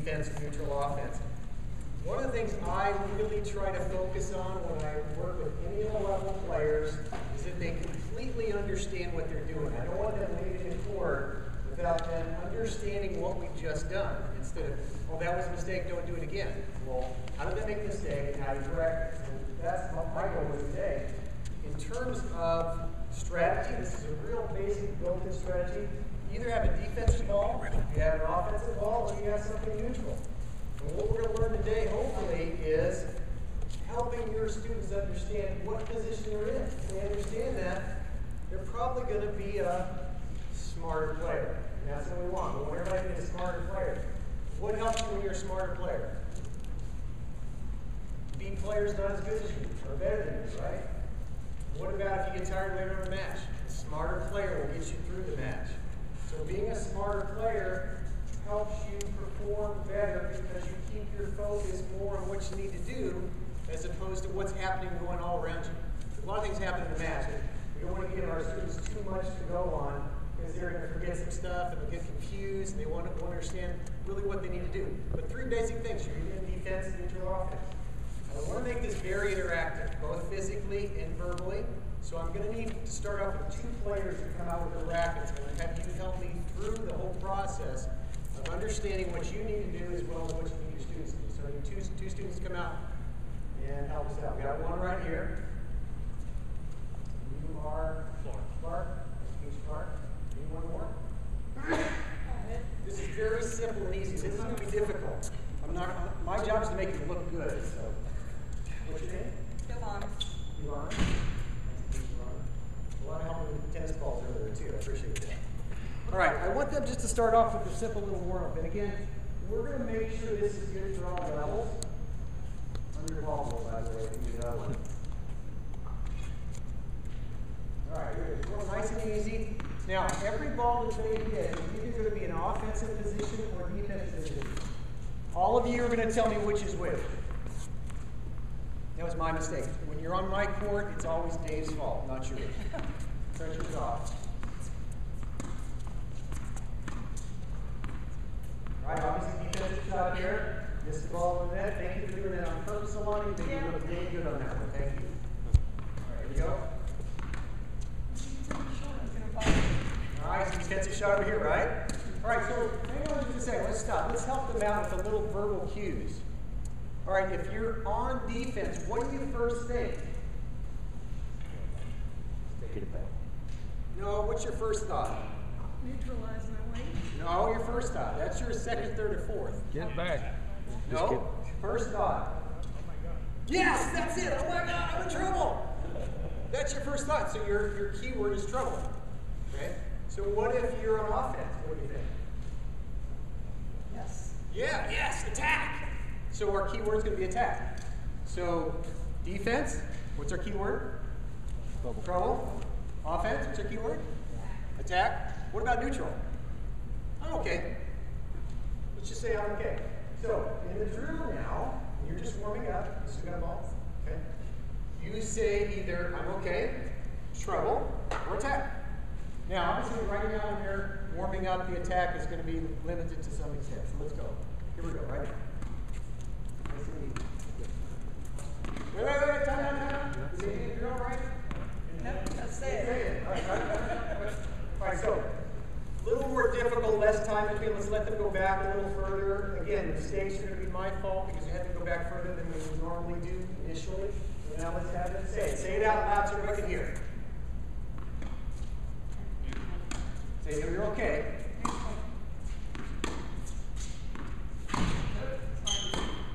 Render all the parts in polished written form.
defense, neutral, offense. One of the things I really try to focus on when I work with any of the level players is that they completely understand what they're doing. I don't want them leaving the court without them understanding what we've just done. Instead of, oh, that was a mistake, don't do it again. Well, how did they make a mistake and how do you correct it? And that's what my goal is today. In terms of strategy, this is a real basic built-in strategy. You either have a defensive ball, you have an offensive ball, or you have something neutral. And what we're going to learn today, hopefully, is helping your students understand what position they're in. If they understand that, they're probably going to be a smarter player. And that's what we want. We want everybody to be a smarter player. What helps you when you're a smarter player? Beat players not as good as you, or better than you, right? What about if you get tired later in the match? A smarter player will get you through the match. So being a smarter player helps you perform better because you keep your focus more on what you need to do as opposed to what's happening going all around you. A lot of things happen in the match, and we don't want to give our students too much to go on because they're going to forget some stuff and they'll get confused and they want to understand really what they need to do. But three basic things: you're either in defense, neutral, or offense. I want to make this very interactive, both physically and verbally. So I'm going to need to start off with two players to come out with their rackets. I'm going to have you help me through the whole process of understanding what you need to do as well as what you need your students to do. So I need two students to come out and help us out. We got one right here. You are Clark. Clark. Need one more? This is very simple and easy. This isn't going to be difficult. My job is to make it look good. So, what's your name? Yvonne. Yvonne. Nice to meet you, Yvonne. A lot of help with tennis balls earlier too. I appreciate that. All right, I want them just to start off with a simple little warm-up. And again, we're going to make sure this is good for all levels. I'm your ball roll, by the way, if you need another one. All right, here it is. Nice and easy. Now, every ball that they hit is either going to be an offensive position or defensive position. All of you are going to tell me which is which. That was my mistake. When you're on my court, it's always Dave's fault, not yours. Start your job. All right, obviously defensive shot here. Miss the ball in the net. Thank you for doing that on purpose, Alani. You think you look really good on that one. Thank you. All right, here we go. All right, so he gets a shot over here, right? All right, so hang on just a second. Let's stop. Let's help them out with a little verbal cues. All right, if you're on defense, what do you first think? Get it back. No, what's your first thought? Neutralize my weight. No, your first thought. That's your second, third, or fourth. Get it back. No, first thought. Yes, that's it. Oh my God, I'm in trouble. That's your first thought. So your keyword is trouble. Okay. So what if you're on offense? What do you think? Yes. Yeah, yes, attack. So our keyword is going to be attack. So defense, what's our keyword? Trouble. Trouble. Offense, what's our keyword? Attack. What about neutral? I'm okay. Let's just say I'm okay. So in the drill now, you're just warming up. You still got a ball. Okay. You say either I'm okay, trouble, or attack. Now, obviously, right now when you're warming up, the attack is going to be limited to some extent. So let's go. Here we go, right? Nice and easy. Wait, time. Is it drill right? Nope, that's it. All right, so a little more difficult, less time between. Let's let them go back a little further. Again, mistakes are going to be my fault because you had to go back further than we would normally do initially. So now let's have them say it. Say it out loud so everybody can hear. Say you're okay.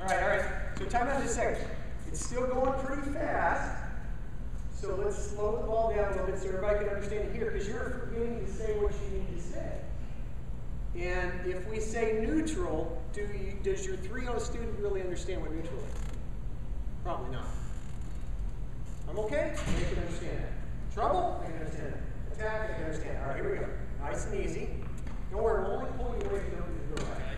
All right. So time out just a second. It's still going pretty fast. So let's slow the ball down a little bit so everybody can understand it here, because you're forgetting to say what you need to say. And if we say neutral, does your 3-0 student really understand what neutral is? Probably not. I'm okay? They can understand that. Trouble? They can understand that. Attack? They can understand that. All right, here we go. Nice and easy. Don't worry, we'll only pull you away if you don't do the drill right.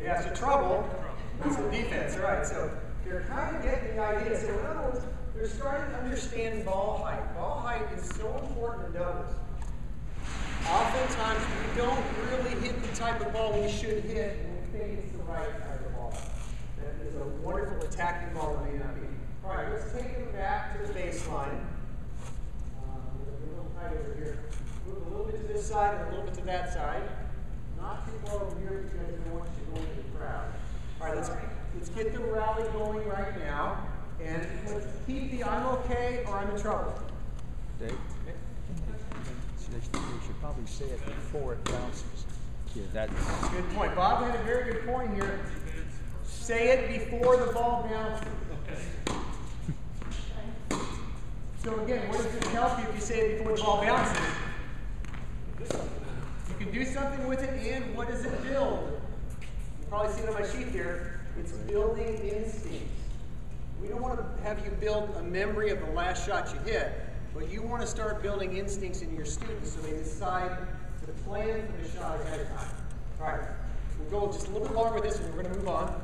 Yeah, so trouble, that's the defense, all right? So you're kind of getting the idea. So in other words, they're starting to understand ball height. Ball height is so important in doubles. Oftentimes, we don't really hit the type of ball we should hit when we think it's the right type of ball. That is a wonderful attacking ball that may not be. All right, let's take them back to the baseline. A little tight over here. Move a little bit to this side and a little bit to that side. Not too far over here because we want you to go into the crowd. All right, let's get the rally going right now. And let's keep the I'm okay or I'm in trouble. Dave? They should probably say it before it bounces. Yeah, that's a good point. Bob had a very good point here. Say it before the ball bounces. So again, what does this help you if you say it before the ball bounces? You can do something with it, and what does it build? You probably see it on my sheet here. It's building instincts. We don't want to have you build a memory of the last shot you hit, but you want to start building instincts in your students so they decide to plan for the shot ahead of time. All right, we'll go just a little bit longer with this, and we're going to move on.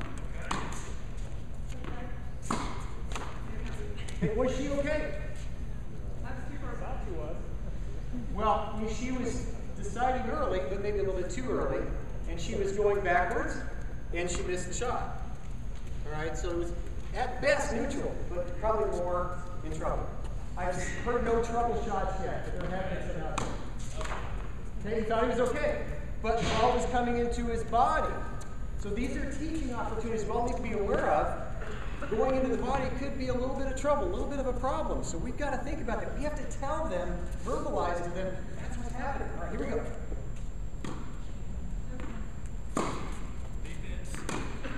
Hey, was she okay? Well, she was deciding early, but maybe a little bit too early, and she was going backwards, and she missed the shot. All right, so it was at best neutral, but probably more in trouble. I've heard no trouble shots yet, but they're happening enough. Okay, he thought he was okay, but the ball was coming into his body. So these are teaching opportunities we all need to be aware of. Going into the body could be a little bit of trouble, a little bit of a problem. So we've got to think about that. We have to tell them, verbalize to them, that's what's happening. All right, here we go.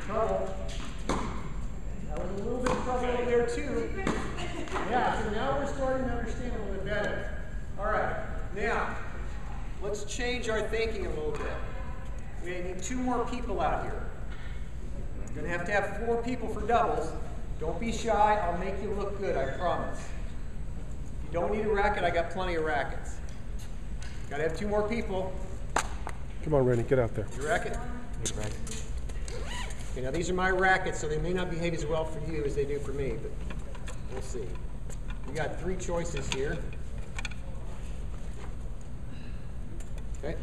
Trouble. That was a little bit of trouble over there too. Yeah, so now we're starting to understand a little bit better. All right, now let's change our thinking a little bit. We need 2 more people out here. You're going to have 4 people for doubles. Don't be shy. I'll make you look good, I promise. If you don't need a racket, I got plenty of rackets. Got to have 2 more people. Come on, Randy, get out there. Your racket? Okay, now these are my rackets, so they may not behave as well for you as they do for me, but we'll see. We got 3 choices here. Okay.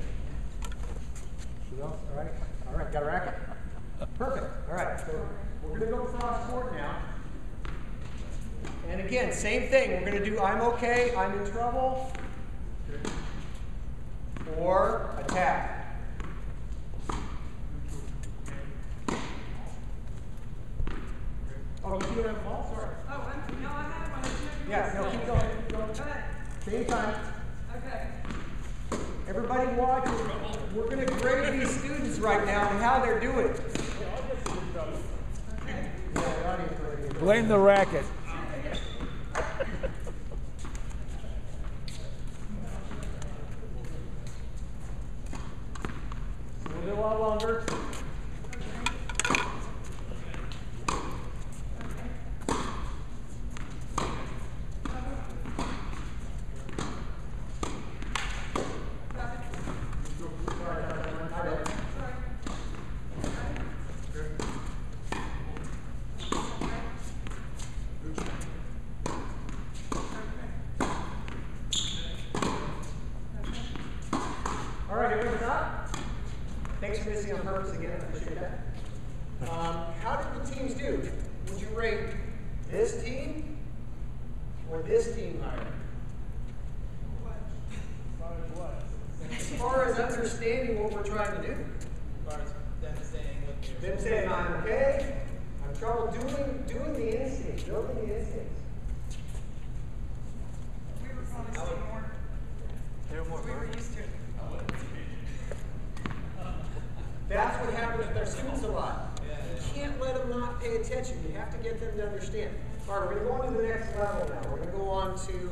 All right, got a racket? Perfect. All right, so we're going to go cross court now. And again, same thing. We're going to do I'm okay, I'm in trouble, or attack. Oh, you do have a ball? Sorry. Oh, no, I had one. Yeah, no, keep going. Keep going. Same time. Okay. Everybody watching, we're going to grade these students right now and how they're doing. blame the racket. A little while longer. All right, everyone stop. Thanks for missing on purpose again. I appreciate that. How did the teams do? Would you rate this team or this team higher? As far as understanding what we're trying to do. As far as them saying what they're Them saying I'm okay, I'm trouble doing the instincts, building the instincts. We were promising more. They're more We were used to it. That's what happens with our students a lot. You can't let them not pay attention. You have to get them to understand. All right, we're going to go on to the next level now. We're going to go on to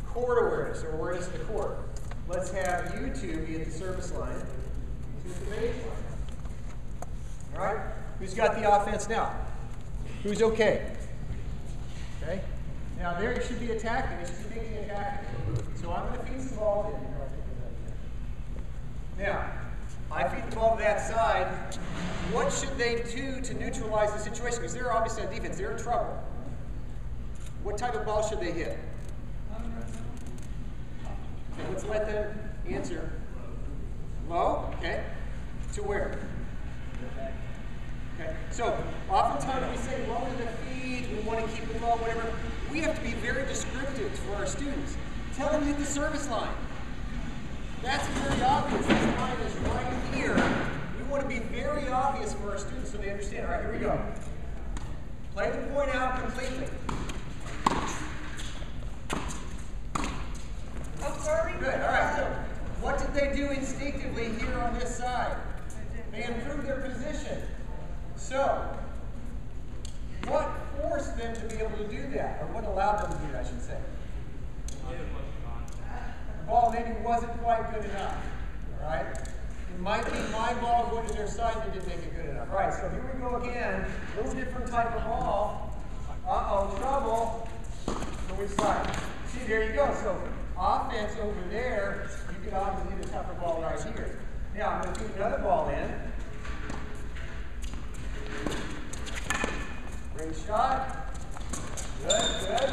court awareness, or awareness of the court. Let's have you two be at the service line. You two at the baseline. All right? Who's got the offense now? Who's okay? Okay? Now there you should be attacking. You should be thinking attacking. So I'm going to feed some ball in. Now, I feed the ball to that side. What should they do to neutralize the situation? Because they're obviously on defense. They're in trouble. What type of ball should they hit? Okay, let's let them answer. Low, okay. To where? Okay, so oftentimes we say low to the feet, we want to keep it low, whatever. We have to be very descriptive for our students. Tell them to hit the service line. That's very obvious. This line is right here. We want to be very obvious for our students so they understand. All right, here we go. Play the point out completely. Good, all right, so what did they do instinctively here on this side? They improved their position. So, what forced them to be able to do that? Or what allowed them to do that, I should say? The ball maybe wasn't quite good enough, all right? It might be my ball going to their side that didn't make it good enough. All right, so here we go again. A little different type of ball. Uh-oh, trouble. So which side? See, there you go. So offense over there, you can obviously hit a tougher ball right here. Now, I'm going to put another ball in. Great shot. Good, good.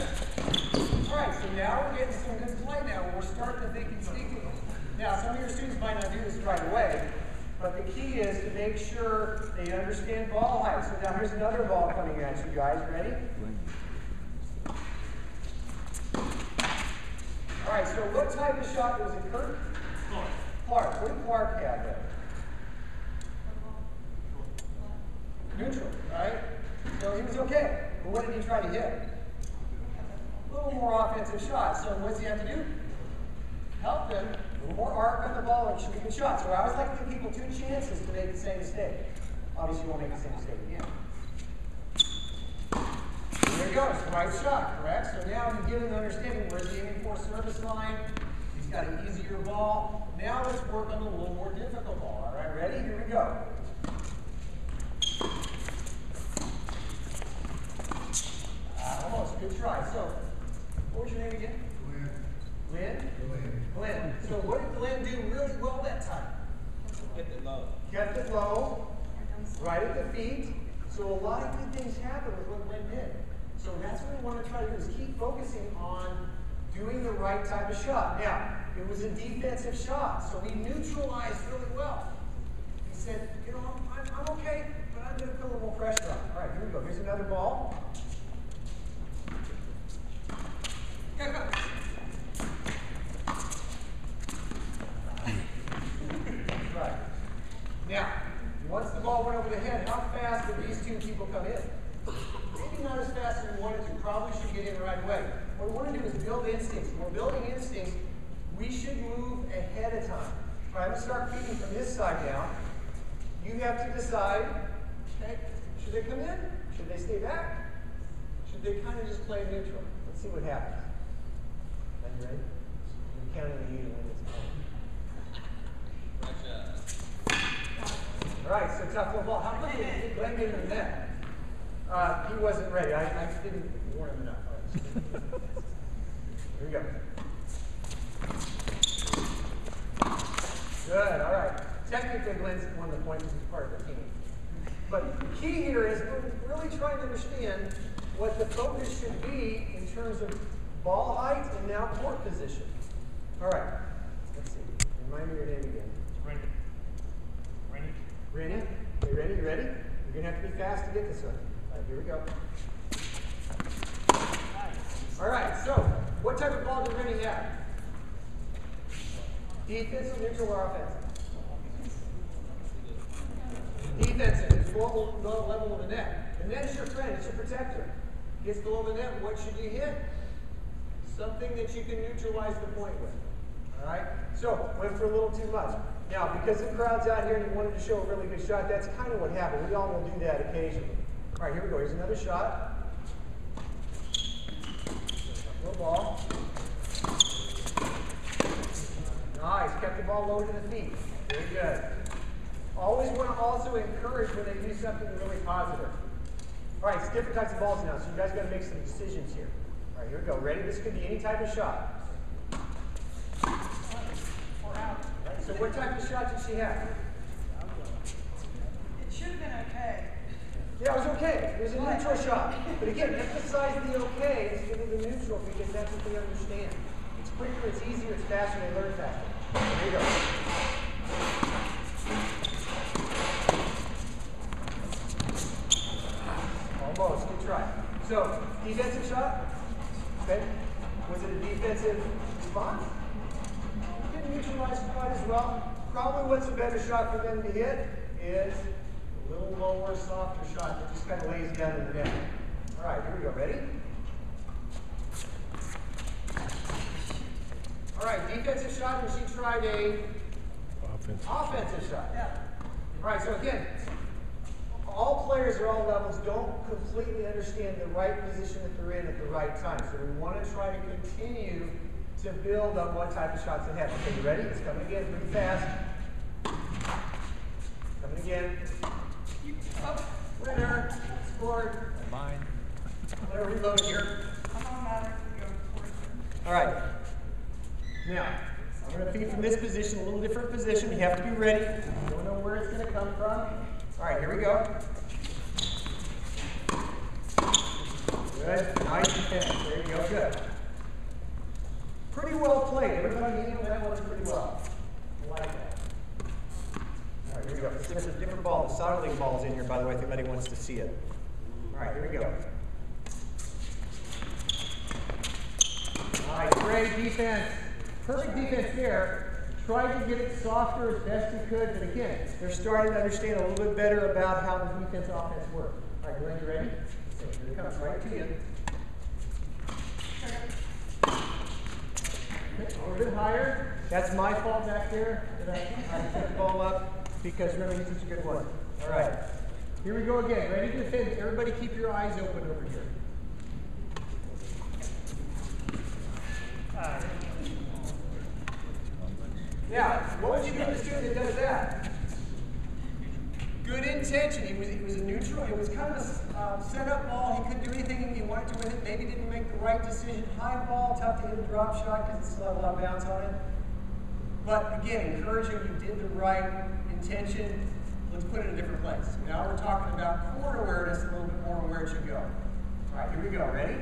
All right, so now we're getting some good play now. We're starting to think instinctively. Now, some of your students might not do this right away, but the key is to make sure they understand ball height. So now here's another ball coming at you guys. Ready? All right, so what type of shot was it, Kurt? Clark. What did Clark have there? Neutral, right? So he was okay. But what did he try to hit? A little more offensive shot. So what does he have to do? Help them. A little more arc on the ball and shoot a good shot. So I always like to give people 2 chances to make the same mistake. Obviously, you won't make the same mistake again. There you go. It's the right shot, correct? So now you give him an understanding where's he aiming for service line. He's got an easier ball. Now let's work on a little more difficult ball. All right, ready? Here we go. Almost. Good try. So, what was your name again? Glenn? Glenn. So what did Glenn do really well that time? Kept it low. Kept it low, right at the feet. So a lot of good things happened with what Glenn did. So that's what we want to try to do is keep focusing on doing the right type of shot. Now, it was a defensive shot, so we neutralized really well. He said, you know, I'm okay, but I'm going to put a little more pressure on. All right, here we go. Here's another ball. Right. Now, once the ball went over the head, how fast did these 2 people come in? Maybe not as fast as we wanted to. Probably should get in right away. What we want to do is build instincts. When we're building instincts, we should move ahead of time. All right, I'm going to start feeding from this side now. You have to decide, okay, should they come in? Should they stay back? Should they kind of just play neutral? Let's see what happens. Are you ready? You're counting on you to win this game. All right, so tough little ball. How quickly did Glenn get in the net? He wasn't ready. I didn't warn him enough. All right. Here we go. Good, all right. Technically, Glenn's won the point because he's part of the team. But the key here is we're really trying to understand what the focus should be in terms of ball height and now court position. All right, let's see. Remind me your name again. Rennie. Rennie? Are you ready? You ready? You're going to have to be fast to get this one. All right, here we go. All right, so what type of ball does Rennie have? Defensive, neutral, or offensive? Defensive is below the level of the net. The net is your friend, it's your protector. Gets below the net, what should you hit? Something that you can neutralize the point with. All right? So, went for a little too much. Now, because the crowd's out here and you wanted to show a really good shot, that's kind of what happened. We all will do that occasionally. All right, here we go. Here's another shot. Little ball. Nice. Kept the ball low to the feet. Very good. Always want to also encourage when they do something really positive. All right, it's different types of balls now, so you guys got to make some decisions here. All right, here we go. Ready? This could be any type of shot. Right, so what type of shot did she have? It should have been okay. Yeah, it was okay. It was a neutral shot. But again, emphasize the okay instead of the neutral because that's what they understand. It's quicker, it's easier, it's faster, they learn faster. There you go. Almost, good try. So, defensive shot. Okay. Was it a defensive response? Didn't neutralize quite as well. Probably what's a better shot for them to hit is a little lower, softer shot that just kind of lays down in the net. All right, here we go. Ready? All right, defensive shot, and she tried a offensive shot. Yeah. All right, so again, all players at all levels don't completely understand the right position that they're in at the right time. So we want to try to continue to build on what type of shots they have. Okay, you ready? It's coming again pretty fast. Coming again. Winner. Scored. Mine. I'm going to reload here. I'm on matter. All right. Now, I'm going to feed from this position, a little different position. You have to be ready. You don't know where it's going to come from. All right, here we go. Good. Nice defense. There you go. Good. Pretty well played. Everybody handled that one pretty well. I like that. All right, here we go. This is a different ball. The solid league ball is in here, by the way, if anybody wants to see it. All right, here we go. All right, great defense. Perfect defense there. Tried to get it softer as best he could, but again, they're starting to understand a little bit better about how the defense offense works. All right, Glenn, you ready? So here it comes right to you. Okay, a little bit higher. That's my fault back there. That I set the ball up because remember he's such a good one. All right, here we go again. Ready to defend. Everybody keep your eyes open over here. Now, what would you do to a student that does that? Good intention. He was a neutral. It was kind of a set-up ball. He couldn't do anything he wanted to with it. Maybe didn't make the right decision. High ball, tough to hit a drop shot because it still had a lot of bounce on it. But again, encouraging you did the right intention. Let's put it in a different place. Now we're talking about court awareness a little bit more on where it should go. All right, here we go. Ready?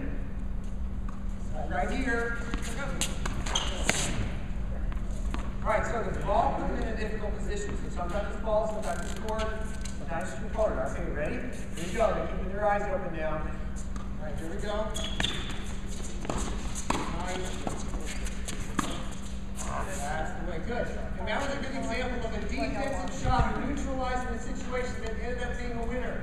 Right here. All right, so the ball put him in a difficult position. So sometimes it's ball, sometimes it's court, sometimes it's forward. Okay, ready? Here we go. They're keeping their eyes open now. All right, here we go. Nice. That's the way. Good. And that was a good example of a defensive shot neutralizing the situation that ended up being a winner.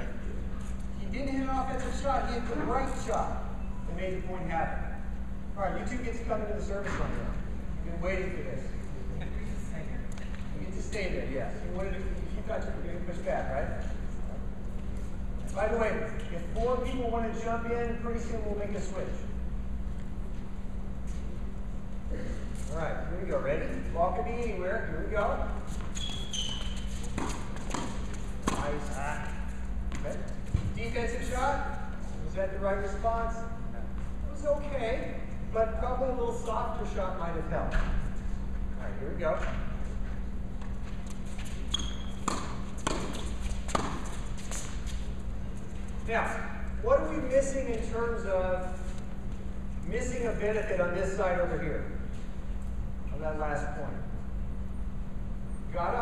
He didn't hit an offensive shot. He hit the right shot and made the point happen. All right, you two get to come into the service line now. You've been waiting for this. You get to stay there, yes. You thought you were going to push back, right? By the way, if 4 people want to jump in, pretty soon we'll make a switch. All right, here we go. Ready? Ball could be anywhere. Here we go. Nice. Okay. Defensive shot. Was that the right response? It was okay, but probably a little softer shot might have helped. All right, here we go. Now, what are we missing in terms of missing a benefit on this side over here? On that last point. Got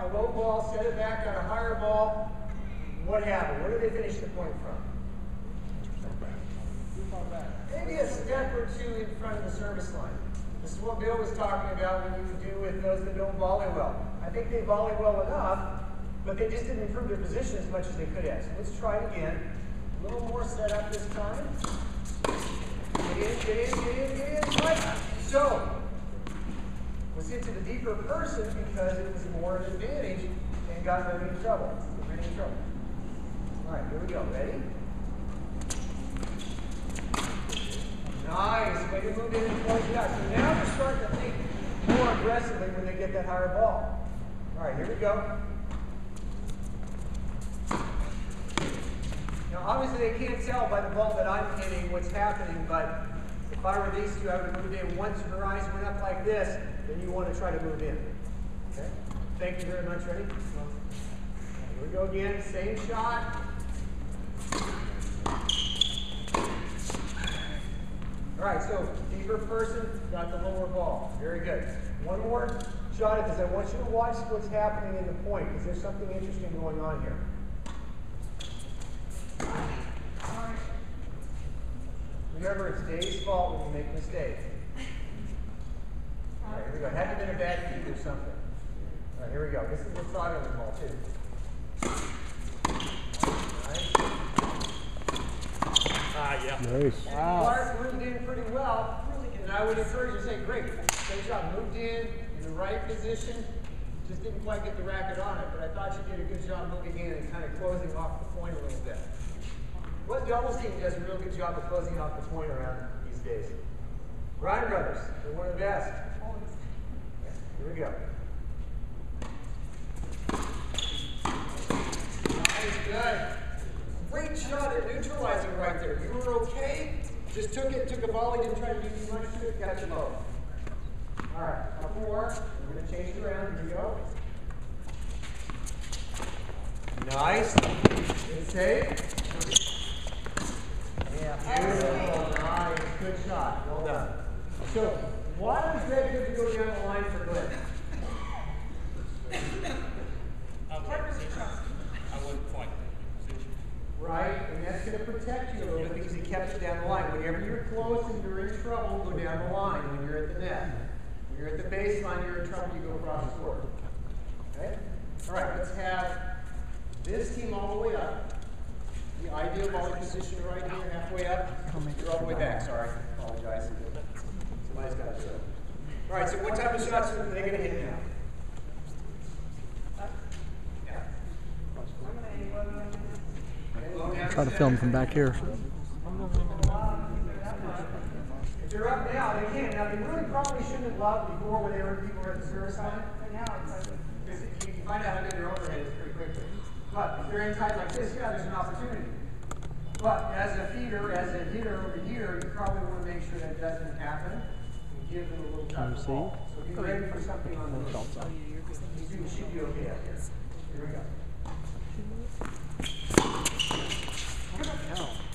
a low ball, set it back, got a higher ball. What happened? Where did they finish the point from? Maybe a step or 2 in front of the service line. This is what Bill was talking about when you do with those that don't volley well. I think they volley well enough, but they just didn't improve their position as much as they could have. So let's try it again. A little more set up this time. Get in. Right. So, was hit to the deeper person because it was more of an advantage and got Remy in trouble. All right, here we go. Ready? Nice. Way to move in and close it out. So now they're starting to think more aggressively when they get that higher ball. All right, here we go. Now, obviously, they can't tell by the ball that I'm hitting what's happening, but if I were these two, I would move in. Once your eyes went up like this, then you want to try to move in. Okay? Thank you very much. Ready? Here we go again. Same shot. All right, so deeper person got the lower ball. Very good. One more shot at this. I want you to watch what's happening in the point because there's something interesting going on here. Remember, it's Dave's fault when you make mistakes. All right, here we go. Had to been a bad feed or something. All right, here we go. This is what's on the ball, too. Nice. Neuhart moved in pretty well, and I would encourage you to say, great, great job. Moved in the right position, just didn't quite get the racket on it, but I thought you did a good job moving in and kind of closing off the point a little bit. What doubles team does a real good job of closing off the point around these days? Ryan Brothers, they're one of the best. Here we go. Nice, good. Great shot at neutralizing right there. You were okay. Just took a volley, didn't try to do too much to it, got you low. All right, couple more. We're going to change it around. Here we go. Nice. Good save. Yeah. Beautiful. Nice. Good shot. Well done. So, why was Greg good to go down the line for Glenn? I wouldn't fight. Right, and that's going to protect you a little bit because he kept it down the line. Whenever you're close and you're in trouble, go down the line. When you're at the net, when you're at the baseline, you're in trouble, you go across the court. Okay? All right, let's have this team all the way up. The ideal volley position right here, halfway up. You're all the way back, sorry. Apologize. Somebody's got to do it. All right, so what type of shots are they going to hit now? Try to film from back here. If they're up now, they can. Now, they really probably shouldn't have loved before when people were at the service line. Because you can find out how good their overhead is pretty quickly. But if they're in tight like this, yeah, there's an opportunity. But as a feeder, as a hitter over here, you probably want to make sure that doesn't happen and give them a little tough ball. So be ready for something on the outside. You should be okay up here. Here we go.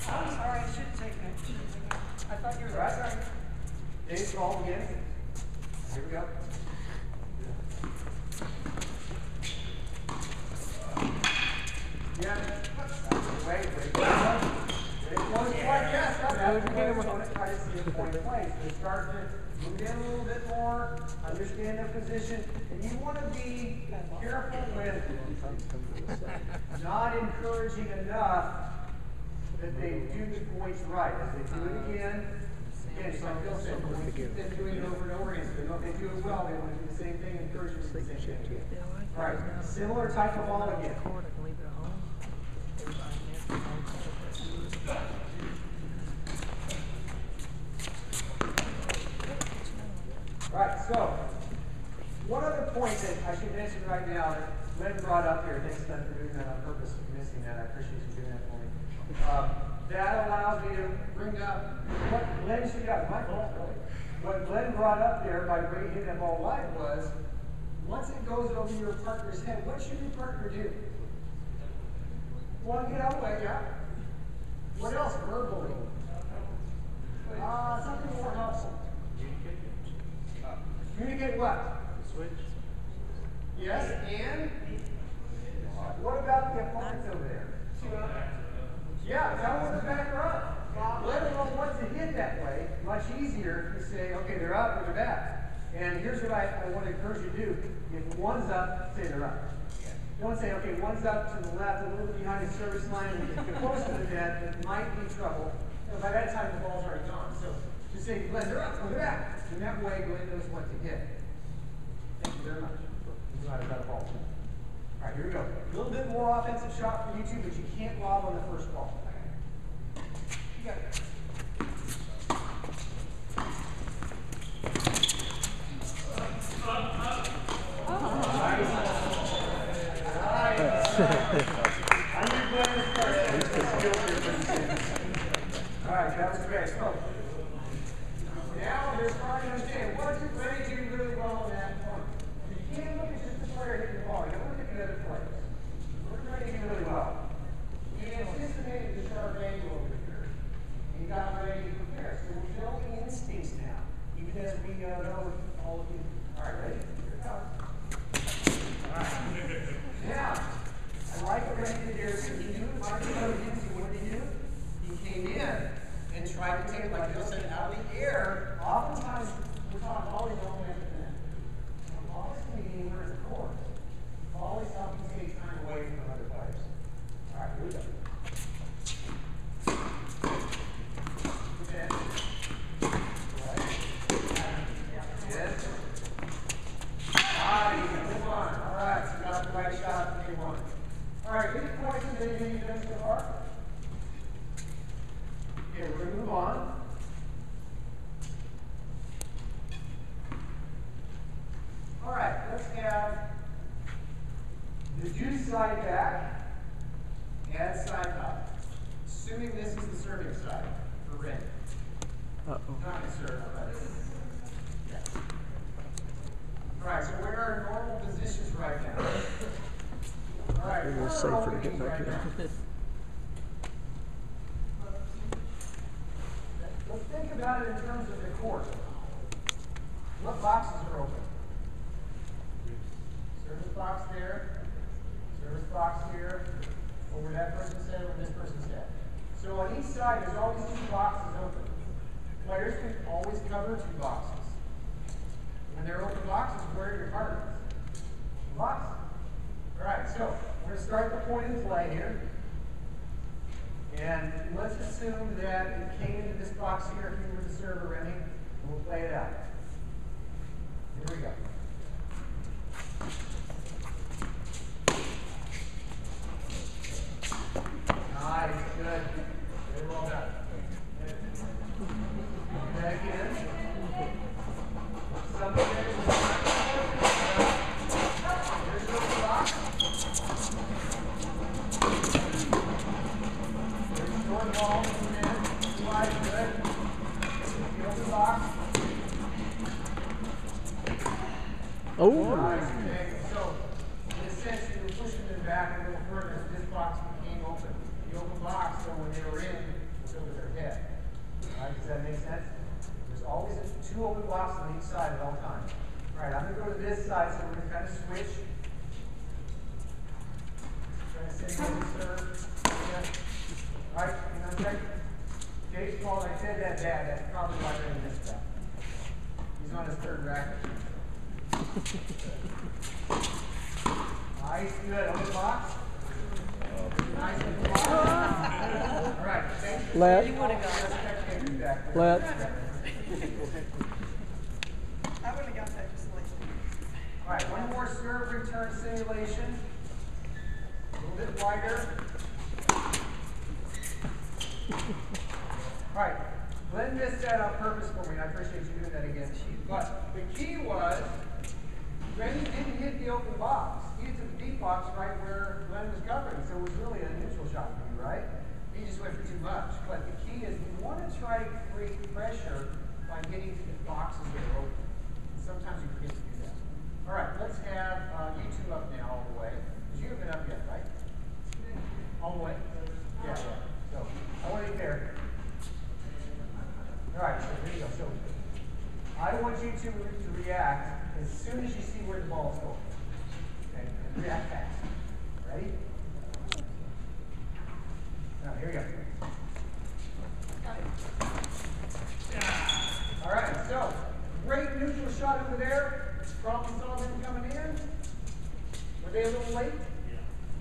I'm sorry, I should take that. I thought you were Right. Dave's ball again. Here we go. Yeah. Wait. Yes. Try to see a point of place. So start to move in a little bit more, understand the position, and you want to be careful with not encouraging enough that they do the points right. As they do it again, it's like Bill said, we keep them doing it over and over again. So they do it well, they want to do the same thing, encourage them to do the same thing. All right, similar type of ball again. All right, so one other point that I should mention right now that Glenn brought up here, thanks Glenn for doing that on purpose, for missing that, I appreciate you doing that for me. That allows me to bring up what Glenn should have, my fault really. What Glenn brought up there by hitting that ball wide was, once it goes over your partner's head, what should your partner do? One, get out of the way, yeah. What else? Verbally. Something more helpful. Communicate what? Switch. Yes, and what about the opponents over there? Yeah, tell them to back her up. Let them know what to hit that way. Much easier if you say, okay, they're up or they're back. And here's what I want to encourage you to do. If one's up, say they're up. Don't say, okay, one's up to the left, a little bit behind the service line, and close to the net, it might be trouble. And by that time, the ball's already gone. So just say, Glenn, they're up, or they're back. And that way, Glenn knows what to hit. Thank you very much. I'm glad I got a ball. All right, here we go. A little bit more offensive shot for you two, but you can't lob on the first ball. You got it. Alright, that was great. So, now they're starting to understand what is Glenn doing really well on that point. You can't look at just the player hitting the ball. You have to look at the other players. What is Glenn doing really well? He anticipated the shot that they wanted. All right, any questions anything you done so far? Okay, we're going to move on. All right, let's have the juice side back and side up. Assuming this is the serving side for red. Uh-oh. Not going to serve, but yeah. All right, so where are our normal positions right now? All right, A little where are safer our to get openings back right here. now? Let's think about it in terms of the court. What boxes are open? Service box there, service box here, over that person's head, over this person's head. So on each side, there's always two boxes open. Players can always cover two boxes. When they're open boxes, where are your partners? Boxes. All right, so we're going to start the point in play here. And let's assume that it came into this box here if you were the server, Remy, and we'll play it out. Here we go. Nice, good. Very well done. Back in. Something there is here's the open box. There's the door ball. Slide, good. The open box. Oh! Nice, okay. So, in a sense, you were pushing them back a little further so this box became open. The open box, so when they were in, was over their head. All right, does that make sense? There's always two open boxes on each side at all times. All right, I'm going to go to this side, so we're going to kind of switch. Try to send you to serve. Yeah. All right, hang on a second. Dave's fault, I said that bad. That's probably why they're in this stuff. He's on his third racket. Nice, good. Open box. Nice open box. All right, thanks. Let. You would have got that. Let. I would have got that just like. All right, one more serve return simulation. A little bit wider. All right, Glenn missed that on purpose for me, and I appreciate you doing that again. But the key was, Glenn didn't hit the open box. He hit the deep box right where Glenn was covering, so it was really a neutral shot for you, right? He just went for too much. But the key is we want to try to create pressure by getting to the boxes that are open. Sometimes you forget to do that. All right, let's have you two up now all the way. Because you haven't been up yet, right? All the way? Yeah. So, I want to be fair. All right, so here you go. So, I want you to react as soon as you see where the ball is going. Okay? And react fast. Ready? Now, here we go. All right, so, great neutral shot over there. Problem solving coming in. Were they a little late?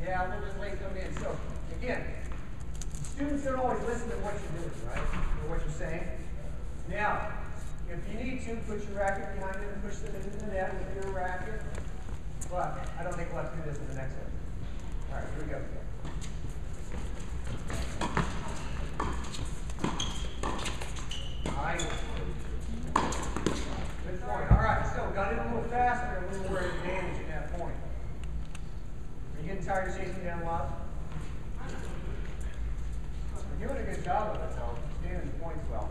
Yeah, a little bit late coming in. So, again, students don't always listen to what you're doing, right? Or what you're saying. Now, if you need to, put your racket behind it and push them into the net with your racket. But I don't think we'll have to do this in the next one. All right, here we go. Nice. Good point. All right, so got it a little faster, a little more advantage at that point. Are you getting tired of chasing down a lot? You're doing a good job of it, though. You're standing the points well.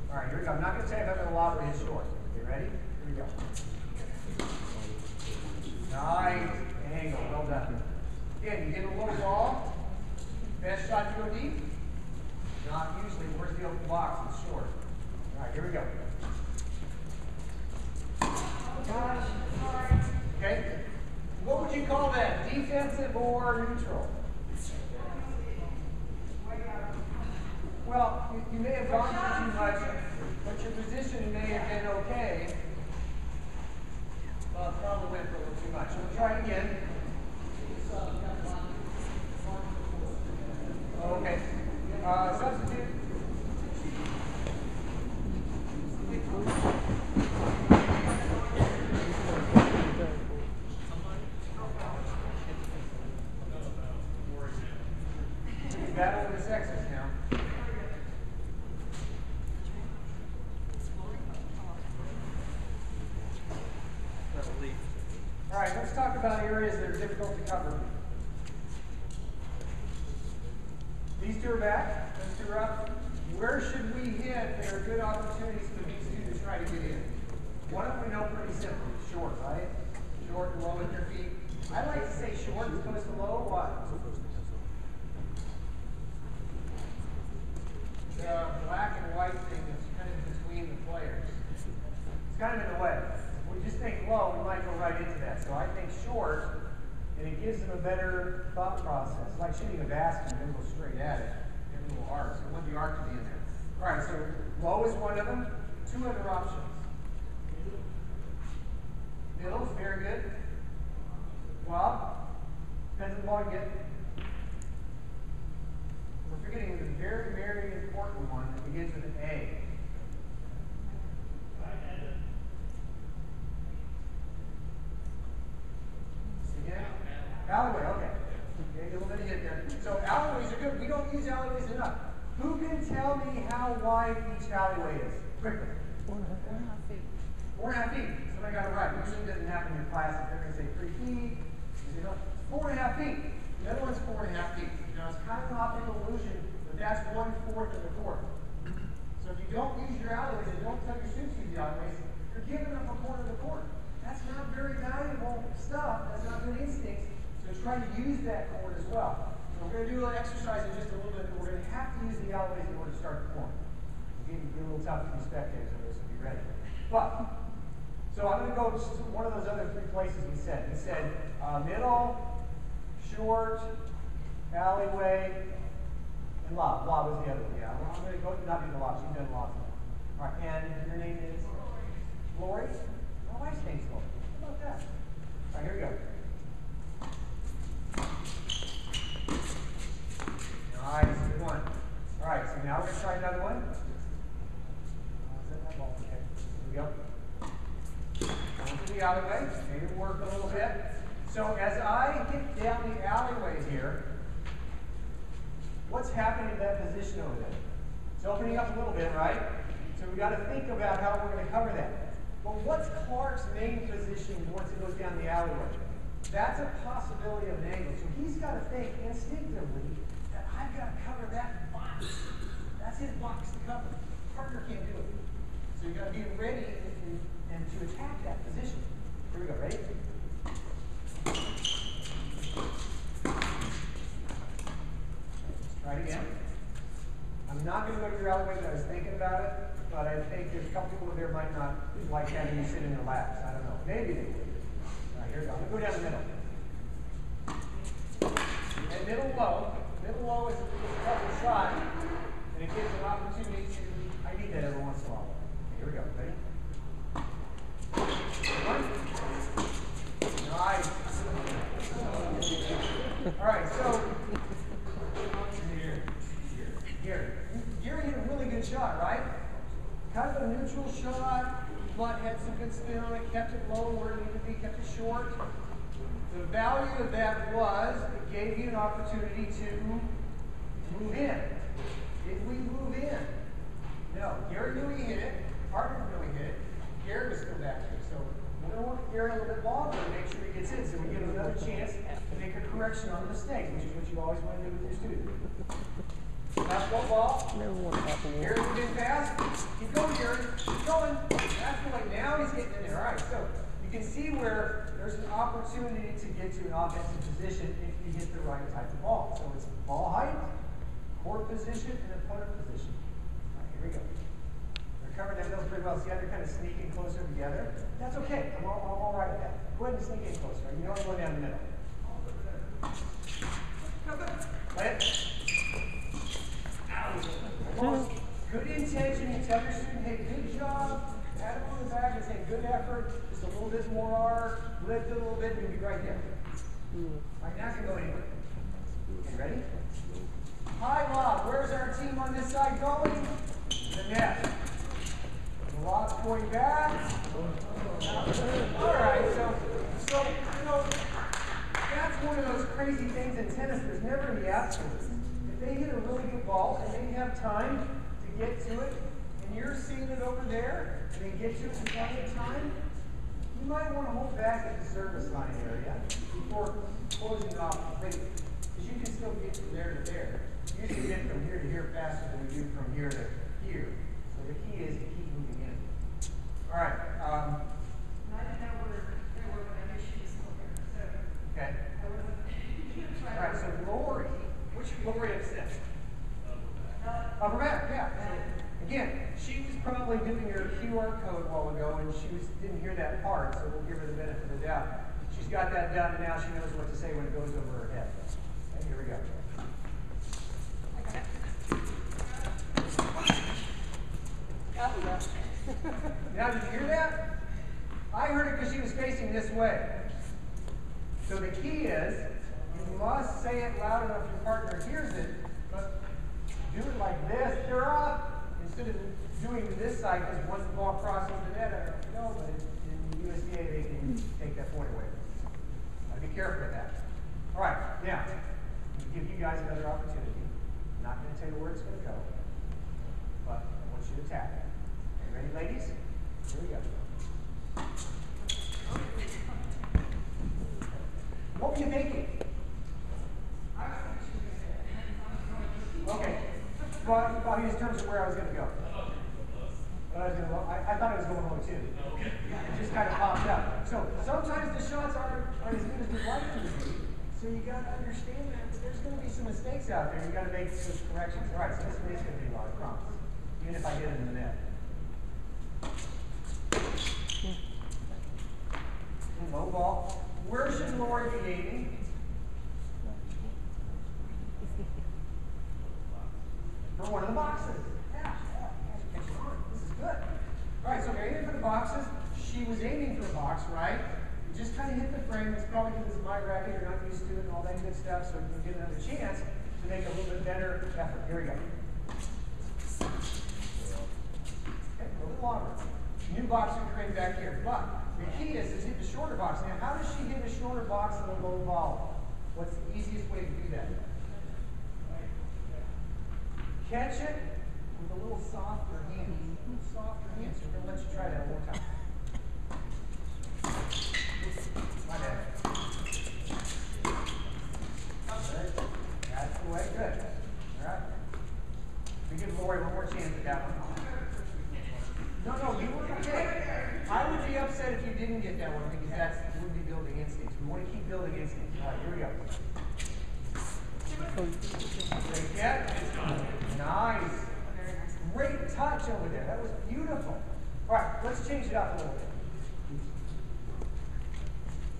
All right, here we go. I'm not going to tell you about the lob, but it's short. Okay, ready? Here we go. Nice angle. Well done. Again, you hit a low ball. Best shot to go deep? Not usually. Where's the open box? It's short. All right, here we go. Okay. What would you call that? Defensive or neutral? Well, you may have gone for too much, but your position may have been okay. Well, it probably went for a little too much. So we'll try it again. Okay. Substitute. battle of the sexes now. All right, let's talk about areas that are difficult to cover. These two are back, those two are up. Where should we hit? There are good opportunities for these two to try to get in. One of them we know pretty simply, short, right? Short and low with your feet. I like to say short as opposed to low. Why? The black and white thing that's kind of between the players. It's kind of in the way. If we just think low, we might go right into that. So I think short, and it gives them a better thought process. It's like shooting a basket and then go straight at it. Get a little arc. So we want the arc to be in there. All right, so low is one of them. Two other options. Middle is very good. Well, depends on the ball you get. We're forgetting the very, very important one that begins with an A. Again? Alleyway, okay. Okay, a little bit of hit there. So alleyways are good. We don't use alleyways enough. Who can tell me how wide each alleyway is? Quickly. 4.5 feet. 4.5 feet. Somebody got it right. Usually it doesn't happen in your class. If they're going to say 3 feet, you know, 4.5 feet. The other one's 4.5 feet. Now it's kind of an optical illusion, but that's 1/4 of the court. So if you don't use your alleyways and don't tell your students to use the alleyways, you're giving up 1/4 of the court. That's not very valuable stuff. That's not good instincts. So try to use that court as well. So we're going to do an exercise in just a little bit, but we're going to have to use the alleyways in order to start the corner. It's going to be a little tough for the spectators of this, so be ready. But, so I'm going to go to one of those other 3 places we said. We said middle, short, alleyway, and lob. Lob was the other one, yeah. I'm going to go, not do the lob, she's done lots of them. All right, and your name is? Lori? My wife's name's Lori. How about that? All right, here we go. Nice, good one. All right, so now we're going to try another one. Is that ball? Okay, here we go. Going to the alleyway, maybe work a little bit. So as I hit down the alleyway here, what's happening in that position over there? It's opening up a little bit, right? So we got to think about how we're going to cover that. But what's Clark's main position once it goes down the alleyway? That's a possibility of an angle. So he's got to think instinctively that I've got to cover that box. That's his box to cover. Partner can't do it. So you got to be ready and to attack that position. Here we go. Ready? Let's try it again. I'm not going to go to your alleyway, but I was thinking about it. But I think there's a couple people there might not like having you sit in their laps. I don't know. Maybe they would. All right, here we go. I'm going to go down the middle. And middle low. Middle low is a tough shot, and it gives an opportunity to. I need that every once in a while. Okay, here we go. Ready? One. Nice. All right, so Gary hit a really good shot, right? Kind of a neutral shot, but had some good spin on it, kept it low where it needed to be, kept it short. The value of that was it gave you an opportunity to move in. Did we move in? No. Gary knew he hit it. Partner knew he hit it. Gary was still back here. So we're going to work with Gary a little bit longer to make sure he gets in, so we give him another chance to make a correction on the mistake, which is what you always want to do with your student. Basketball ball. Gary's been fast. Keep going, Gary. Keep going. That's like now he's getting in there. All right, so you can see where there's an opportunity to get to an offensive position if you hit the right type of ball. So it's ball height, court position, and opponent position. All right, here we go. They're covering their middle pretty well. See how they're kind of sneaking closer together? That's okay. I'm all right with that. Go ahead and sneak in closer. Right? You know I'm going down the middle. Play it. Good intention. You tell your student, hey, good job. Pat him on the back and say, good effort. Just a little bit more arc. Lift it a little bit, and you'll be right there. Right now, you can go anywhere. Okay, ready? High lob. Where's our team on this side going? The net. The lob's going back. All right, so you know, that's one of those crazy things in tennis. There's never any absolutes. if they hit a really good ball and they have time to get to it, and you're seeing it over there, and they get to it in plenty of time, you might want to hold back at the service line area before closing it off completely. Because you can still get from there to there. You usually get from here to here faster than we do from here to here. So the key is to keep moving in. All right. And I didn't know where they were, but I knew she was still there. So Okay. I wasn't. All right. So Lori, which Lori upset? Upper back, yeah. So again, she was probably doing her QR code a while ago, and she didn't hear that part, so we'll give her the benefit of the doubt. She's got that down, and now she knows what to say when it goes over her head. And here we go. Now, did you hear that? I heard it because she was facing this way. So the key is, you must say it loud enough your partner hears it, but do it like this, you're up, instead of doing this side, because once the ball crosses the net, I don't know, but in the USDA they can take that point away. Now be careful with that. All right, now, I'm going to give you guys another opportunity. I'm not going to tell you where it's going to go, but I want you to tap it. Are you ready, ladies? Here we go. What were you thinking? Okay. Well, I mean, in terms of where I was going to go. But I thought it was going low too. It just kind of popped up. So sometimes the shots aren't as good as we'd like them to be. So you got to understand that there's going to be some mistakes out there. You got to make some corrections. All right, so this one is going to be low, I promise. Even if I get it in the net. Low ball. Where should Lori be aiming? For one of the boxes. Yeah, this is good. All right, so they're aiming for the boxes. She was aiming for a box, right? You just kind of hit the frame. It's probably because it's my racket. You're not used to it and all that good stuff, so you can get another chance to make a little bit better effort. Here we go. Okay, a little bit longer. New box we create back here. But the key is hit the shorter box. Now, how does she hit a shorter box than a low ball? What's the easiest way to do that? Catch it with a little softer hand. A little softer hand. So we're going to let you try that one more time. My bad. Good. That's the way. Good. All right. We give Lori one more chance at that one. No, you were okay. I would be upset if you didn't get that one because that would be building instincts. We want to keep building instincts. All right, here we go. Great catch. Nice. Great touch over there. That was beautiful. All right, let's change it up a little bit.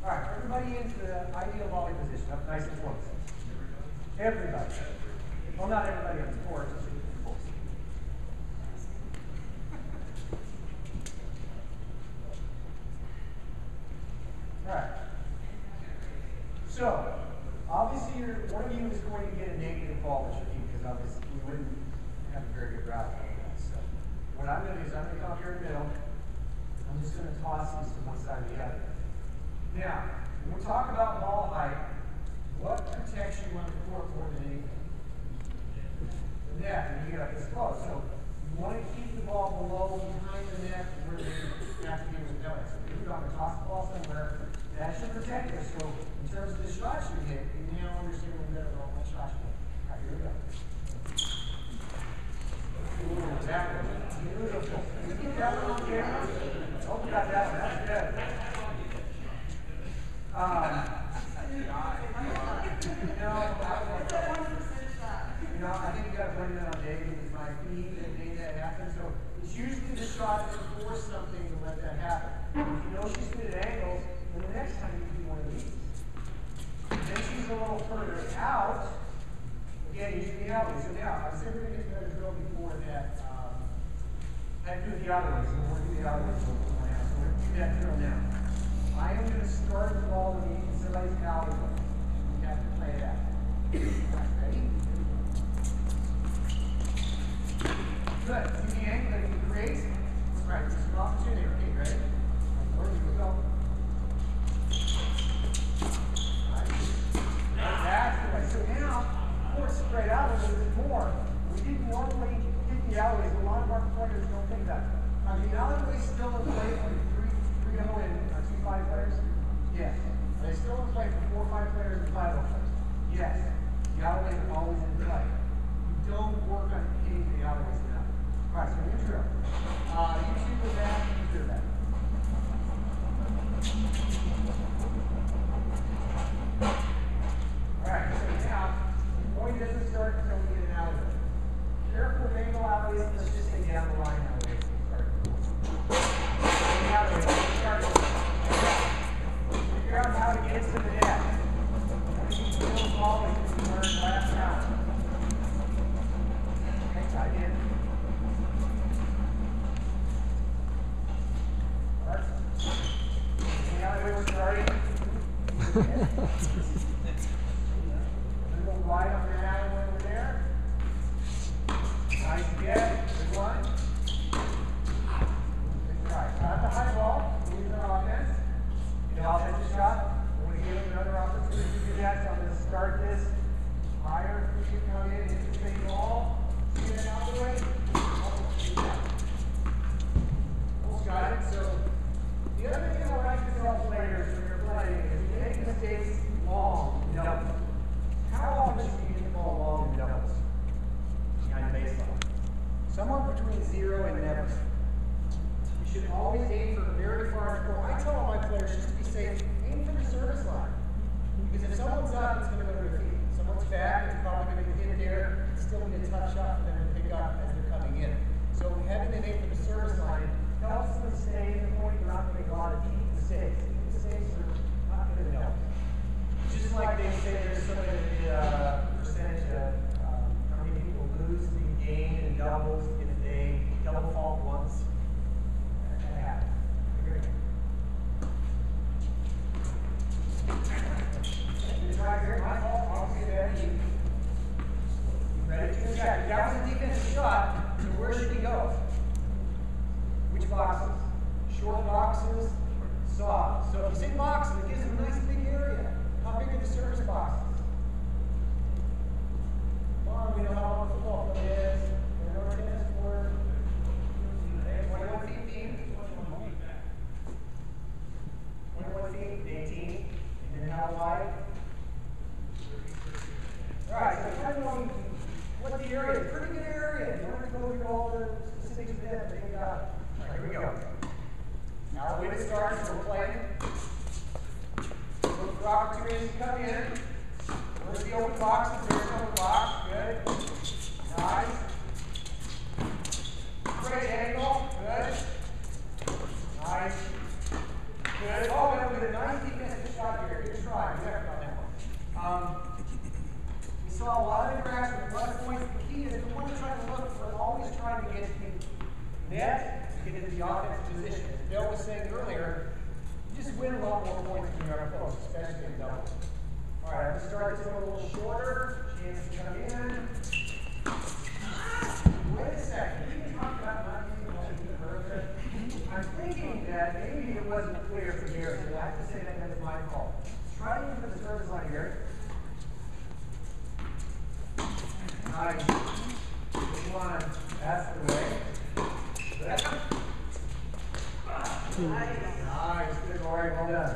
All right, everybody into the ideal volley position, up nice and close. Everybody. Well, not everybody on the court, just close. All right. So, obviously, one of you is going to get a negative ball at your feet because obviously we wouldn't have a very good route out of that. So, what I'm going to do is I'm going to come up here in the middle. I'm just going to toss these to one side or the other. Now, when we talk about ball height, what protects you on the court more than anything? The net, and you get up this close. So, you want to keep the ball below, behind the net, where they have to be with the So, if you're going to toss the ball somewhere, that should protect us. So, in terms of the shots you hit, you now understand a little better about what shots you hit. All right, here we go. Ooh, that was beautiful. Can we get that one on camera? Oh, we got that one. That's good. I think you got to blame that on Dave. It was my feet that made that happen. So it's usually the shot to force something to let that happen. If you know she's good at angles, then the next time you can do one of these. Then she's a little further out. Again, using the outlet. So now, I said we're going to get another drill before that. I do the other one. So we're going to do the other one. So we're going to do that drill now. I am going to start the ball with somebody's alley. You have to play it out. Right, ready? Good. See the angle that you create? Right, there's an opportunity. Okay, ready? Where we go? Right. That's the way. So now, court spread out a little Little wide on that island over there. Nice again. Good one. Right. Got the high ball. Moving our offense. Get an offensive shot. We're going to give him another opportunity to do that. So I'm going to start this higher for you to come in into the big ball. See that out of the way? Almost got it. So the other thing I like to tell players when you're playing is you make mistakes long in doubles. How often should you get the ball long in doubles? Behind the baseline. Somewhere between 0 and never. You should always aim for very far to go. I tell all my players just to be safe, aim for the service line. Because if someone's up, it's going to go to their feet. If someone's back, it's probably going to hit there. It's still going to be a tough shot for them to pick up as they're coming in. So having them aim for the service line helps them stay in the point. They're not going to make a lot of deep mistakes. Deep mistakes are not going to help. Just like they say there's so many percentage of how many people lose the game in doubles if they double fault once. That happens. Right here, my fault. I'll see that. You ready to check? That was a defensive shot. So where should he go? Which boxes? Short boxes, soft. So if he's in boxes, it gives him a nice big area. How big are the service boxes? Come on, we know how long football field is. We know where tennis court. 21 feet deep. 21 feet, 18. And then how wide? Alright, so kind of knowing what the area is. Pretty good area. You don't have to go through all the specifics of that, but you got it. Alright, here we go. Now the way to start is we're playing. Look for opportunities to come in. Where's the open box? There's an open box. Good. Nice. Great angle. Good. Nice. Good. Oh, and with a nice defensive shot here. Good try. Good effort on that one. We saw a lot of interaction with left points. The key is the one you're trying to look for, always trying to get the net to get into the offensive position. As Bill was saying earlier, you just win a lot more points when you're up close, especially in doubles. All right, I'm going to start this one a little shorter. Chance to come in. Wait a second. We can talk about not using all the further. I'm thinking that maybe it wasn't clear for Gary, so I have to say that was my fault. Try to use the service line here. Nice. Good one. That's the way. Good. Nice. Good. All right, well done.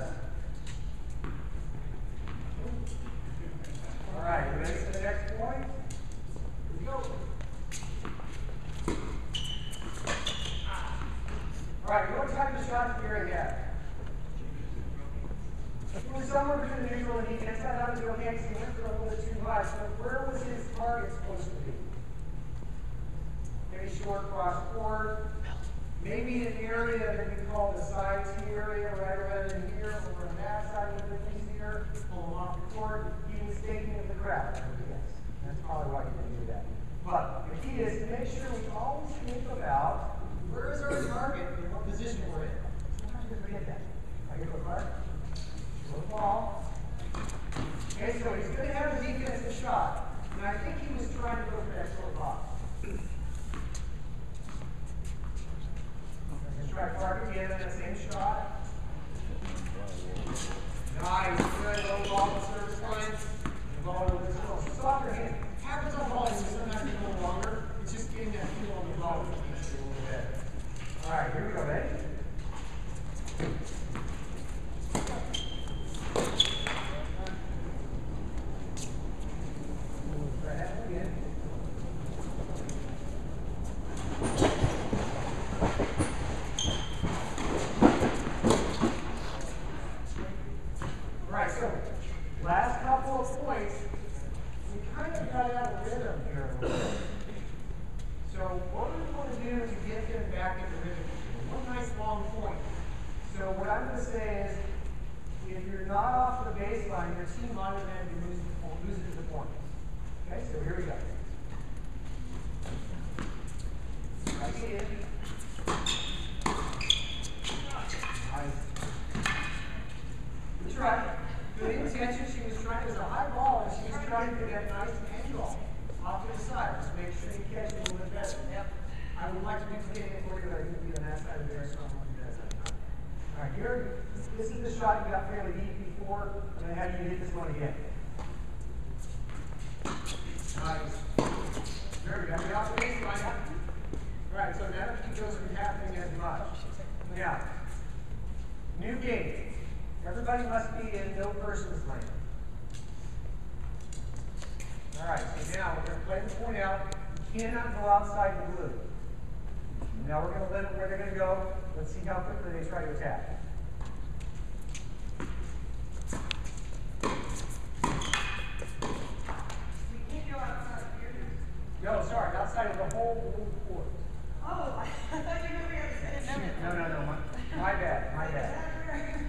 All right, ready for the next point? Here we go. All right, what type of shot did Gary have? It was somewhere between the neutral and defense. That was okay because he went for a little bit too high. So where was his target supposed to be? Maybe short cross court. Maybe an area that we call the side T area, right around in here, over on that side of the piece here, pull him off the court. He was thinking of the crowd. Yes, that's probably why he didn't do that. But the key is to make sure we always think about where is our target and what position we're in. Sometimes we forget that. Are you going to short ball. Okay, so he's going to have a defensive shot. And I think he was trying to go for that short box. Let's try Clark again in that same shot. Nice, good. Low ball to service line. The ball with this little softer hand. Happens on balls, so sometimes it's a little longer. It's just getting that feel on the ball that keeps you a little bit. All right, here we go, ready? Right, so last couple of points, we kind of got shot into that nice angle off to the side. Just make sure you catch it a little bit better. Yep. I would like to be hitting it for you, but I didn't be on that side of there, so I won't do that side. All right, here, this is the shot you got fairly deep before. I'm going to have you hit this one again. Nice. There we go. Get off the baseline. All right, so now keep those from happening as much. Now, new game. Everybody must be in no person's lane. All right, so now we're going to play the point out. You cannot go outside the blue. Now we're going to limit where they're going to go. Let's see how quickly they try to attack. We can't go outside here. No, sorry, outside of the whole blue court. Oh, I thought you knew we had to say it. No, my bad.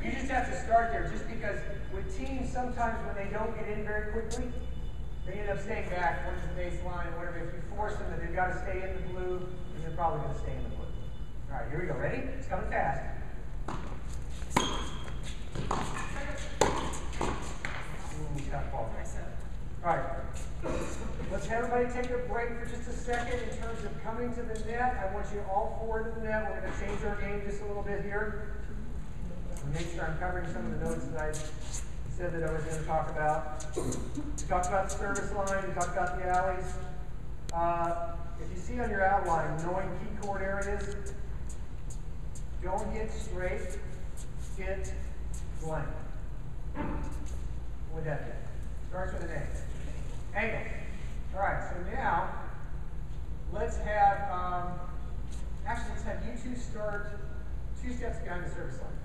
You just have to start there, just because with teams, sometimes when they don't get in very quickly, they end up staying back towards the baseline or whatever. If you force them that they've got to stay in the blue, then they're probably going to stay in the blue. All right, here we go. Ready? It's coming fast. Ooh, tough ball. All right. Let's have everybody take a break for just a second in terms of coming to the net. I want you all four to the net. We're going to change our game just a little bit here. Make sure I'm covering some of the notes that I said that I was going to talk about. We talked about the service line. We talked about the alleys. If you see on your outline, knowing key court areas, don't hit straight, hit blank. What would that be? Starts with an A. Angle. All right, so now let's have, let's have you two start 2 steps behind the service line.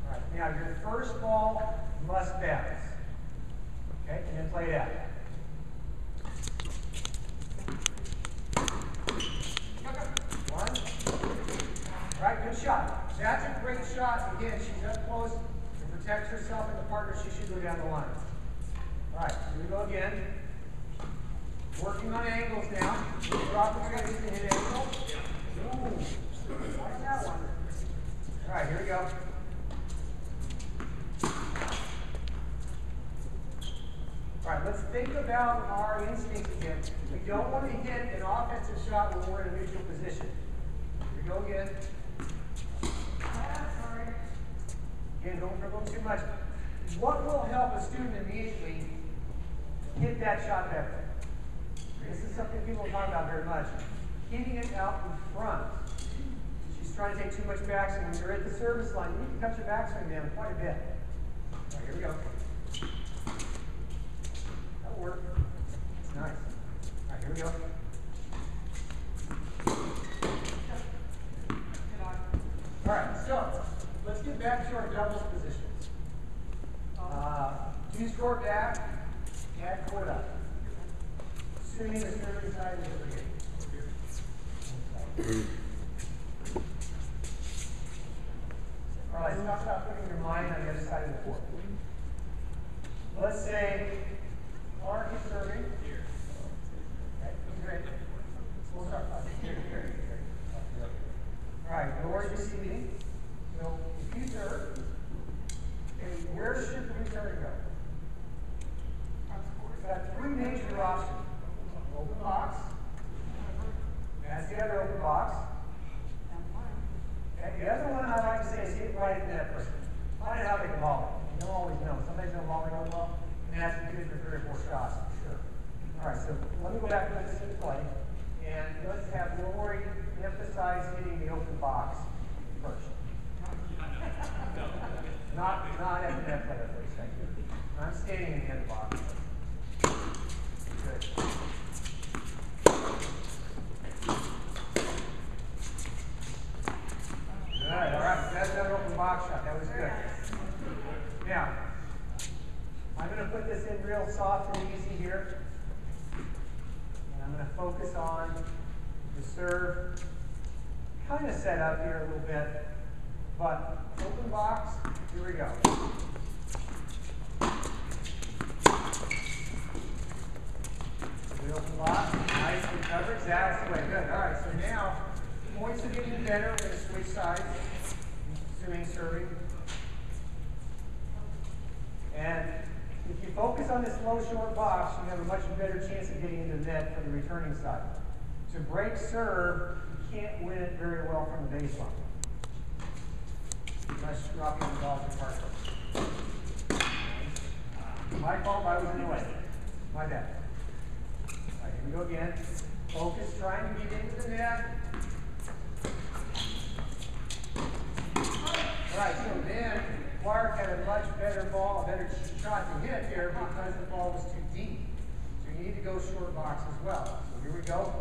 All right, now your first ball must bounce. Okay, and then play it out. One. All right, good shot. That's a great shot. Again, she's up close to protect herself and the partner. She should go down the line. All right, here we go again. Working on angles now. Drop the trigger to hit angle. Ooh, like that one. All right, here we go. All right, let's think about our instincts again. We don't want to hit an offensive shot when we're in a neutral position. Here we go again. Sorry. Again, don't dribble too much. What will help a student immediately hit that shot better? This is something people don't talk about very much. Hitting it out in front. She's trying to take too much backswing. When you're at the service line, you need to cut your backswing down quite a bit. All right, here we go. That'll work. It's nice. All right, here we go. All right, so let's get back to our doubles positions. 2 score back, add court up. Assuming the serving side is over here. All right, let's talk about putting your mind on the other side of the court. Let's say Mark is serving. Okay, great. We'll start. Here. All right, Lori receiving. So if you serve, where should the return go? We've got 3 major options. Open box. That's the other open box. And the other one I like to say is hit right at that person. Find out how they can ball it. You don't always know. Somebody's going to ball it really well, and that's good for 3 or 4 shots, for sure. All right, so let me go back to this in play, and let's have Lori emphasize hitting the open box first. Not at the net player first, thank you. I'm standing in the other box. Good. Good, all right, that's that open box shot. That was good. Now, I'm going to put this in real soft and easy here. And I'm going to focus on the serve. Kind of set up here a little bit. But open box, here we go. The open box, nice coverage. That's the way. Good. All right, so now points are getting better. We're going to switch sides, assuming serving. And focus on this low short box, you have a much better chance of getting into the net from the returning side. To break serve, you can't win it very well from the baseline. Nice dropping the ball to Parker. My fault, I was in the way. My bad. All right, here we go again. Focus, trying to get into the net. All right, so then Clark had a much better ball, a better shot to hit there because the ball was too deep. So you need to go short box as well. So here we go.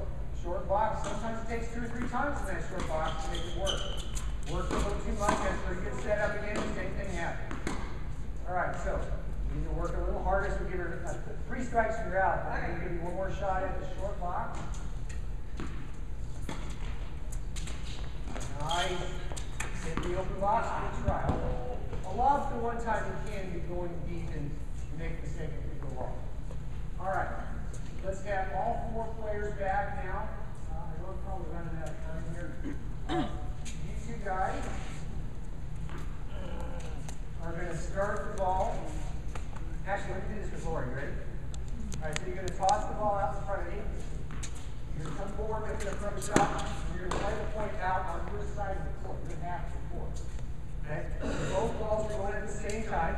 Short box. Sometimes it takes 2 or 3 times in that short box to make it work. Work a little too much, that's where you get set up again, the same thing happens. All right, so you need to work a little harder. So we give her 3 strikes and you're out. I'm going to give you one more shot at the short box. Nice. Hit the open box, good try. Allow for one time you can be going deep and make a mistake and it go wrong. All right, let's have all 4 players back now. I know I'm probably running out of time here. You 2 guys are going to start the ball. Actually, let me do this with Laura. You ready? All right, so you're going to toss the ball out in front of you. You're going to come forward, make it a front shot, and you're going to play the point out on your side of the court, your half of the court. Okay? Both balls are going at the same time.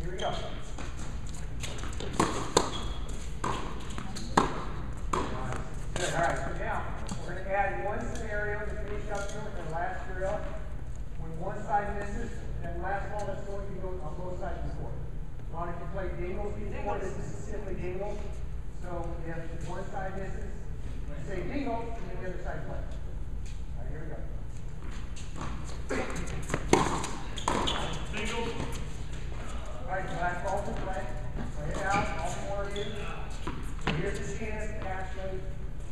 Here we go. Good. All right, so now we're going to add one scenario to finish up here with our last drill. When one side misses, that last ball that's going to go on both sides of the court. If you play dingles before, this is simply dingles. So if one side misses, say dingle, and then the other side plays. All right, here we go. Dingle. All right, last ball to play. Play it out, all 4 of you. Here's the chance to actually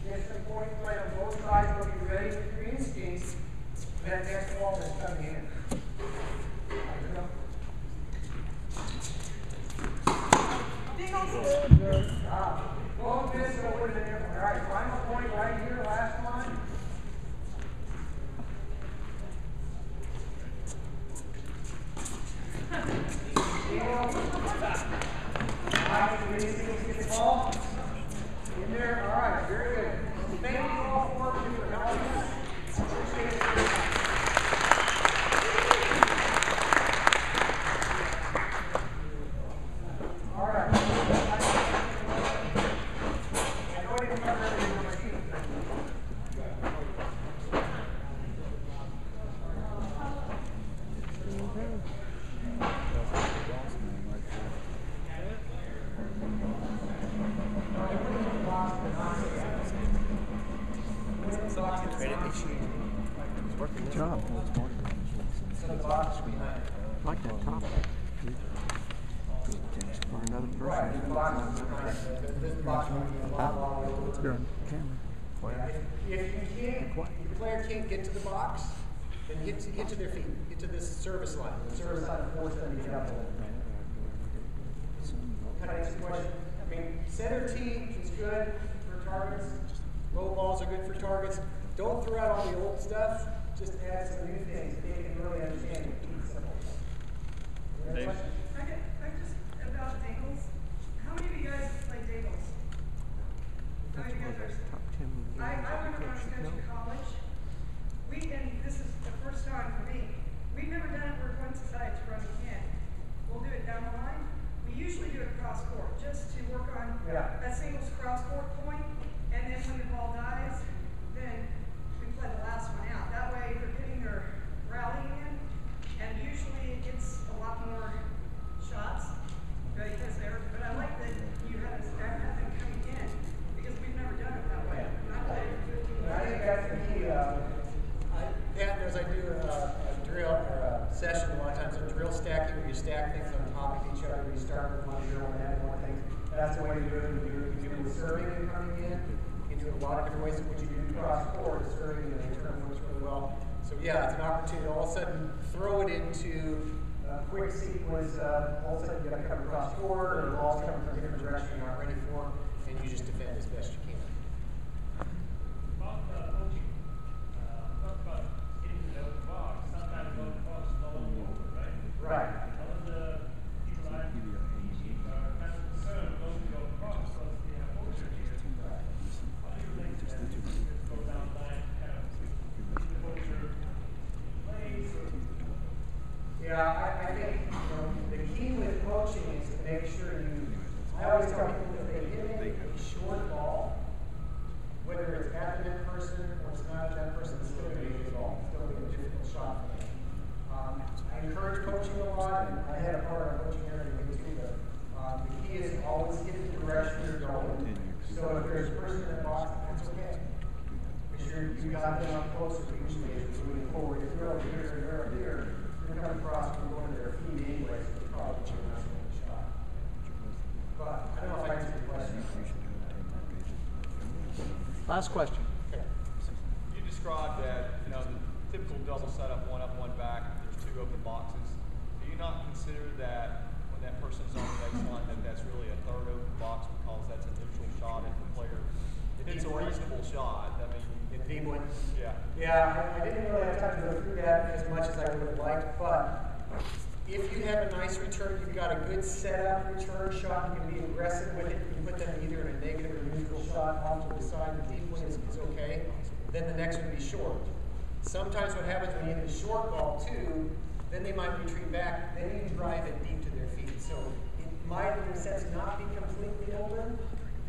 get some point play on both sides, but be ready with your instincts for that next ball that's coming in. All right, here we go. Well, this will win the difference. All right, final point right here, last one. Get the ball in there. All right, very good. Thank you all for helping us. Appreciate it. All right. Good job. I like that top. For another person. You're on camera. If the player can't get to the box, then get to their feet. Get to this service line. The service line forces them to get up a little bit. Kind of question. I mean, center tee is good for targets. Low balls are good for targets. Don't throw out all the old stuff. Just add some new things. They can really understand what keeps simple. I just about dingles. How many of you guys play dingles? How many of you guys are? I remember when I was going to college. And this is the first time for me. We've never done it where one decides to run in. We'll do it down the line. We usually do it cross court just to work on that singles cross court point. And then when the ball dies, then we play the last one out. That way they're getting their rally in. And usually it gets a lot more shots because they're, but I like that you have them coming in because we've never done it that way. I think that's the key. As I do a drill or a session, a lot of times a drill stacking where you stack things on top of each other. You start with one drill and add more things. That's the way to do it. You do it with serving and coming in. You do it a lot of different ways. What you do cross court is serving and return works really well. So yeah, it's an opportunity to all of a sudden throw it into a quick sequence. All of a sudden you got to come across court, or the ball's coming from a different direction you're not ready for, and you just defend as best you can. Right. Yeah, I think the key with coaching is to make sure I always tell people if they hit a short ball, whether it's at the net person or it's not at that person, it's still going to be a good ball. It's still going to be a difficult shot for them. I encourage coaching a lot, and I had a part of our coaching area too, but the key is always get the direction you're going. So if there's a person in the box, that's okay. Make sure you got them up closer usually as you're moving forward. If you're over here and you're over here, you're coming across and going to their feet anyway, so it's probably what you're not going to shot. But I don't know if I answered your question. Last question. You described that, the typical double setup, one up, one back, there's two open boxes. Do you not consider that when that person's on the baseline that's really a third open box because that's a neutral shot if the player hits a reasonable shot? I mean, In deep one? yeah. Yeah, I didn't really have time to go through that as much as I would have liked, but if you have a nice return, you've got a good setup return shot, you can be aggressive with it, you can put them either in a negative or neutral shot off to the side, the deep one is okay, then the next one would be short. Sometimes what happens when you hit a short ball too, then they might retreat back, then you can drive it deep to their feet. So it might, in a sense, not be completely open,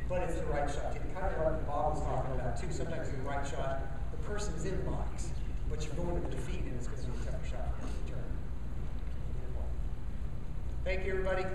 but it's the right shot. It's kind of like Bob was talking about too. Sometimes the right shot, the person's in box, but you're going to the feet and it's going to be a tougher shot for the return. Thank you, everybody.